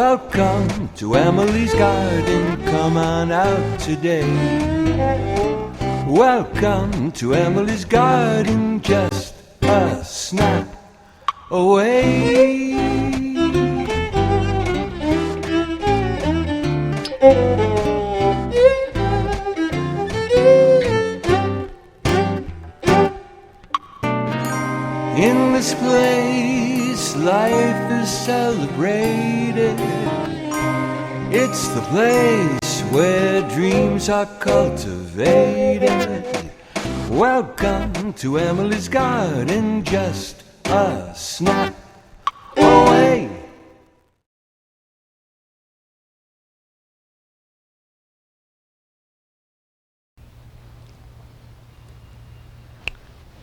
Welcome to Emily's garden, come on out today. Welcome to Emily's garden, just a snap away. In this place, life is celebrated. It's the place where dreams are cultivated. Welcome to Emily's garden, just a snap away.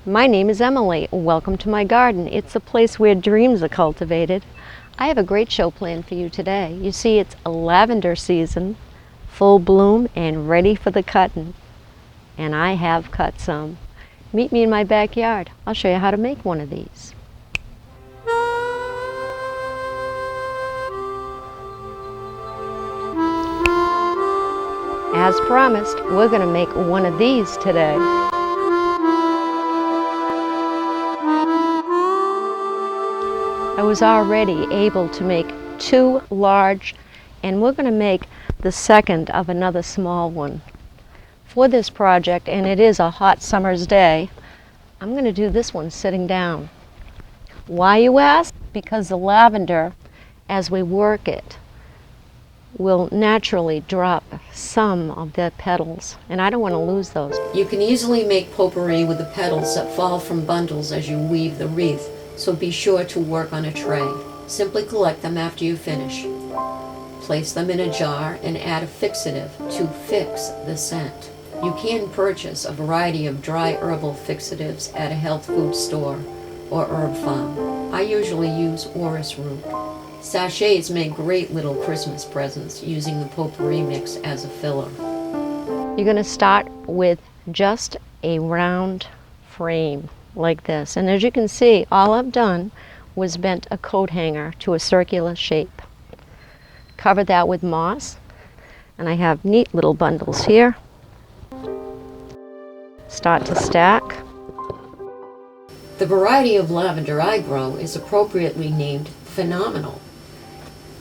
My name is Emily. Welcome to my garden. It's a place where dreams are cultivated. I have a great show planned for you today. You see, it's a lavender season, full bloom and ready for the cutting. And I have cut some. Meet me in my backyard. I'll show you how to make one of these. As promised, we're going to make one of these today. I was already able to make two large, and we're going to make the second of another small one. For this project, and it is a hot summer's day, I'm going to do this one sitting down. Why, you ask? Because the lavender, as we work it, will naturally drop some of the petals, and I don't want to lose those. You can easily make potpourri with the petals that fall from bundles as you weave the wreath. So be sure to work on a tray. Simply collect them after you finish. Place them in a jar and add a fixative to fix the scent. You can purchase a variety of dry herbal fixatives at a health food store or herb farm. I usually use orris root. Sachets make great little Christmas presents using the potpourri mix as a filler. You're going to start with just a round frame like this, and as you can see, all I've done was bent a coat hanger to a circular shape. Cover that with moss, and I have neat little bundles here. Start to stack. The variety of lavender I grow is appropriately named Phenomenal.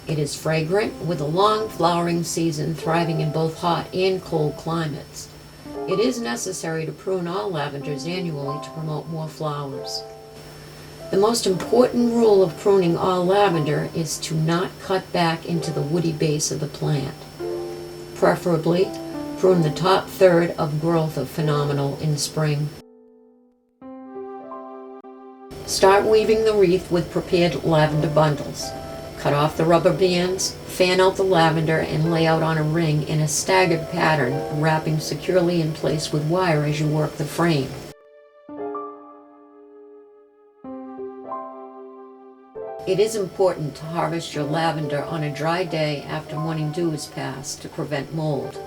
It is fragrant with a long flowering season, thriving in both hot and cold climates. It is necessary to prune all lavenders annually to promote more flowers. The most important rule of pruning all lavender is to not cut back into the woody base of the plant. Preferably, prune the top third of growth of Phenomenal in spring. Start weaving the wreath with prepared lavender bundles. Cut off the rubber bands, fan out the lavender, and lay out on a ring in a staggered pattern, wrapping securely in place with wire as you work the frame. It is important to harvest your lavender on a dry day after morning dew is passed to prevent mold.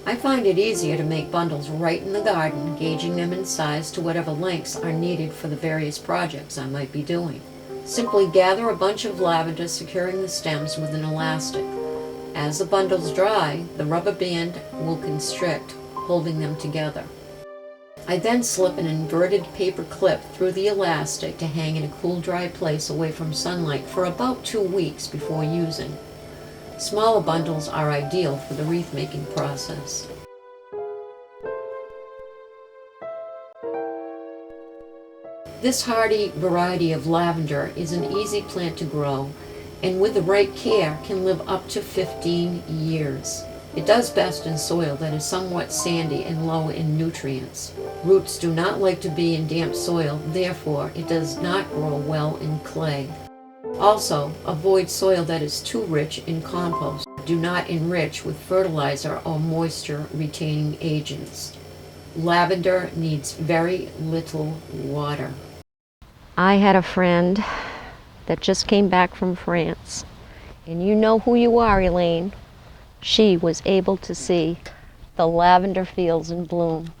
I find it easier to make bundles right in the garden, gauging them in size to whatever lengths are needed for the various projects I might be doing. Simply gather a bunch of lavender, securing the stems with an elastic. As the bundles dry, the rubber band will constrict, holding them together. I then slip an inverted paper clip through the elastic to hang in a cool, dry place away from sunlight for about 2 weeks before using. Smaller bundles are ideal for the wreath making process. This hardy variety of lavender is an easy plant to grow, and with the right care can live up to 15 years. It does best in soil that is somewhat sandy and low in nutrients. Roots do not like to be in damp soil, therefore it does not grow well in clay. Also, avoid soil that is too rich in compost. Do not enrich with fertilizer or moisture-retaining agents. Lavender needs very little water. I had a friend that just came back from France, and you know who you are, Elaine. She was able to see the lavender fields in bloom.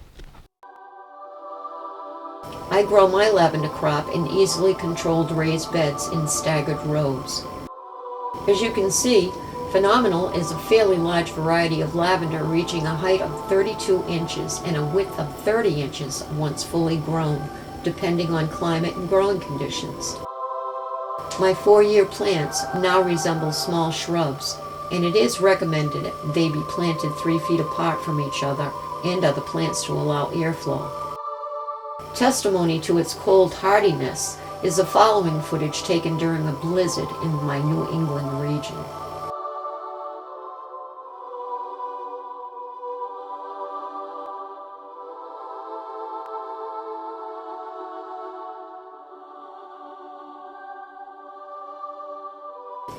I grow my lavender crop in easily controlled raised beds in staggered rows. As you can see, Phenomenal is a fairly large variety of lavender reaching a height of 32 inches and a width of 30 inches once fully grown, depending on climate and growing conditions. My 4-year plants now resemble small shrubs, and it is recommended they be planted 3 feet apart from each other and other plants to allow airflow. Testimony to its cold hardiness is the following footage taken during a blizzard in my New England region.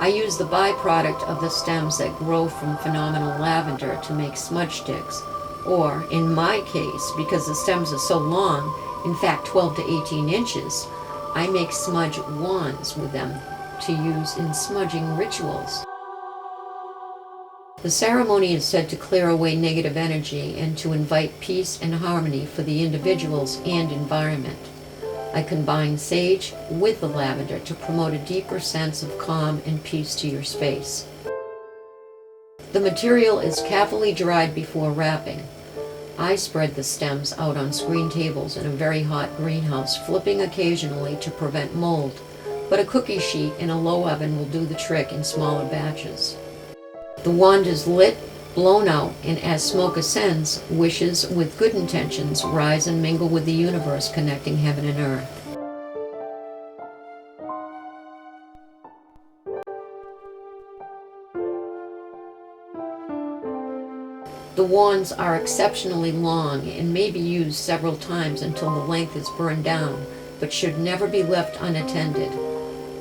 I use the byproduct of the stems that grow from Phenomenal Lavender to make smudge sticks, or, in my case, because the stems are so long, in fact 12 to 18 inches, I make smudge wands with them to use in smudging rituals. The ceremony is said to clear away negative energy and to invite peace and harmony for the individuals and environment. I combine sage with the lavender to promote a deeper sense of calm and peace to your space. The material is carefully dried before wrapping. I spread the stems out on screen tables in a very hot greenhouse, flipping occasionally to prevent mold, but a cookie sheet in a low oven will do the trick in smaller batches. The wand is lit, blown out, and as smoke ascends, wishes with good intentions rise and mingle with the universe, connecting heaven and earth. The wands are exceptionally long and may be used several times until the length is burned down, but should never be left unattended.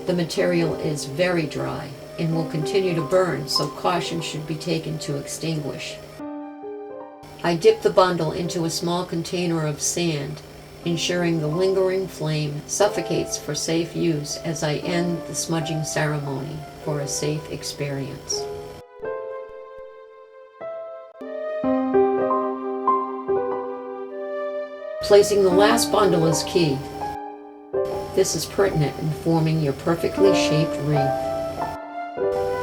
The material is very dry and will continue to burn, so caution should be taken to extinguish. I dip the bundle into a small container of sand, ensuring the lingering flame suffocates for safe use as I end the smudging ceremony for a safe experience. Placing the last bundle is key. This is pertinent in forming your perfectly shaped wreath.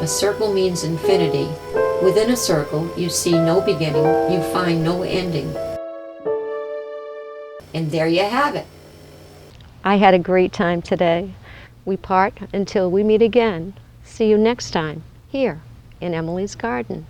A circle means infinity. Within a circle, you see no beginning, you find no ending. And there you have it. I had a great time today. We part until we meet again. See you next time, here in Emily's garden.